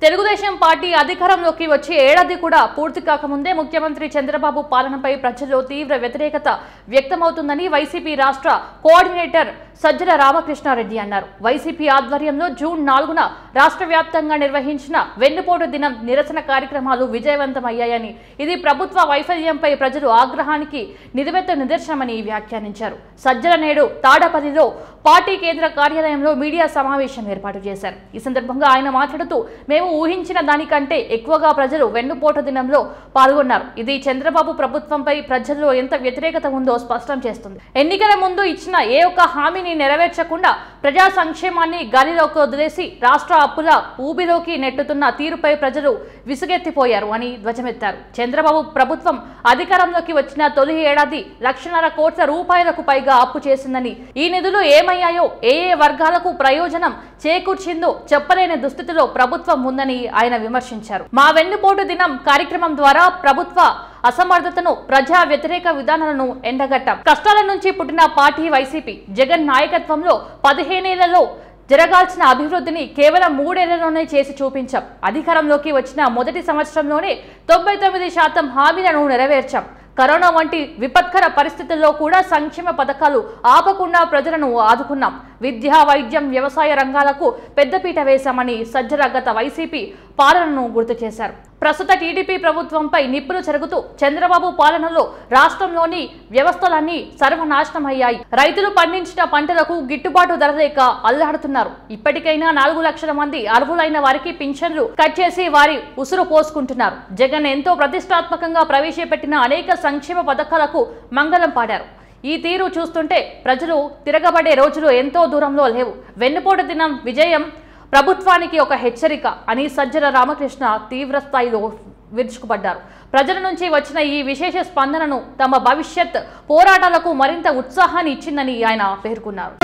Telugu Desam party అధికారంలోకి వచ్చి ఏడాది కూడా పూర్తి కాకముందే ముఖ్యమంత్రి చంద్రబాబు పాలనపై ప్రజల్లో తీవ్ర వ్యతిరేకత వ్యక్తమవుతుందని వైసీపీ రాష్ట్ర కోఆర్డినేటర్ సజ్జల రామకృష్ణారెడ్డి అన్నారు. వైసీపీ ఆధ్వర్యంలో జూన్ 4న రాష్ట్ర వ్యాప్తంగా నిర్వహించిన వెన్నుపోటు దినం నిరసన కార్యక్రమాలు విజయవంతమయ్యాయని, ఇది ప్రభుత్వ వైఫల్యంపై ప్రజలు ఆగ్రహానికి నిదర్శనమని వ్యాఖ్యానించారు. సజ్జల నేడు తాడపల్లిలో పార్టీ కేంద్ర కార్యాలయంలో మీడియా సమావేశం ఏర్పాటు చేశారు. ఈ సందర్భంగా ఆయన మాట్లాడుతూ, మేము ఊహించిన దానికంటే ఎక్కువగా ప్రజలు వెన్నుపోటు దినంలో పాల్గొన్నారు. ఇది చంద్రబాబు ప్రభుత్వంపై ప్రజల్లో ఎంత వ్యతిరేకత ఉందో స్పష్టం చేస్తుంది. ఎన్నికల ముందు ఇచ్చిన ఏ ఒక్క హామీని నెరవేర్చకుండా ప్రజా సంక్షేమాన్ని గాలిలోకి వదిలేసి రాష్ట్ర అప్పుల ఊబిలోకి నెట్టుతున్న తీరుపై ప్రజలు విసుగెత్తిపోయారు అని ధ్వజమెత్తారు. చంద్రబాబు ప్రభుత్వం అధికారంలోకి వచ్చిన తొలి ఏడాది 1,50,000 కోట్ల రూపాయలకు పైగా అప్పు చేసిందని, ఈ నిధులు ఏమయ్యాయో, ఏ వర్గాలకు ప్రయోజనం చేకూర్చిందో చెప్పలేని దుస్థితిలో ప్రభుత్వం ఉందని ఆయన విమర్శించారు. మా వెన్నుపోటు దినం కార్యక్రమం ద్వారా ప్రభుత్వ అసమర్థతను, ప్రజా వ్యతిరేక విధానాలను ఎండగట్టాం. కష్టాల నుంచి పుట్టిన పార్టీ వైసీపీ. జగన్ నాయకత్వంలో 15 ఏళ్లలో జరగాల్సిన అభివృద్ధిని కేవలం 3 ఏళ్లలోనే చేసి చూపించాం. అధికారంలోకి వచ్చిన మొదటి సంవత్సరంలోనే 99% హామీలను నెరవేర్చాం. కరోనా వంటి విపత్కర పరిస్థితుల్లో కూడా సంక్షేమ పథకాలు ఆపకుండా ప్రజలను ఆదుకున్నాం. విద్య, వైద్యం, వ్యవసాయ రంగాలకు పెద్దపీట వేశామని సజ్జల గత వైసీపీ పాలనను గుర్తు చేశారు. ప్రస్తుత టీడీపీ ప్రభుత్వంపై నిప్పులు చెరుగుతూ చంద్రబాబు పాలనలో రాష్ట్రంలోని వ్యవస్థలన్నీ సర్వనాశనమయ్యాయి. రైతులు పండించిన పంటలకు గిట్టుబాటు ధర లేక అల్లాడుతున్నారు. ఇప్పటికైనా 4 లక్షల మంది అర్హులైన వారికి పింఛన్లు కట్ చేసి వారి ఉసురు పోసుకుంటున్నారు. జగన్ ఎంతో ప్రతిష్టాత్మకంగా ప్రవేశపెట్టిన అనేక సంక్షేమ పథకాలకు మంగళం పాడారు. ఈ తీరు చూస్తుంటే ప్రజలు తిరగబడే రోజులు ఎంతో దూరంలో లేవు. వెన్నుపోటు దినం విజయం ప్రభుత్వానికి ఒక హెచ్చరిక అని సజ్జల రామకృష్ణ తీవ్ర స్థాయిలో విరుచుకుపడ్డారు. ప్రజల నుంచి వచ్చిన ఈ విశేష స్పందనను తమ భవిష్యత్ పోరాటాలకు మరింత ఉత్సాహాన్ని ఇచ్చిందని ఆయన పేర్కొన్నారు.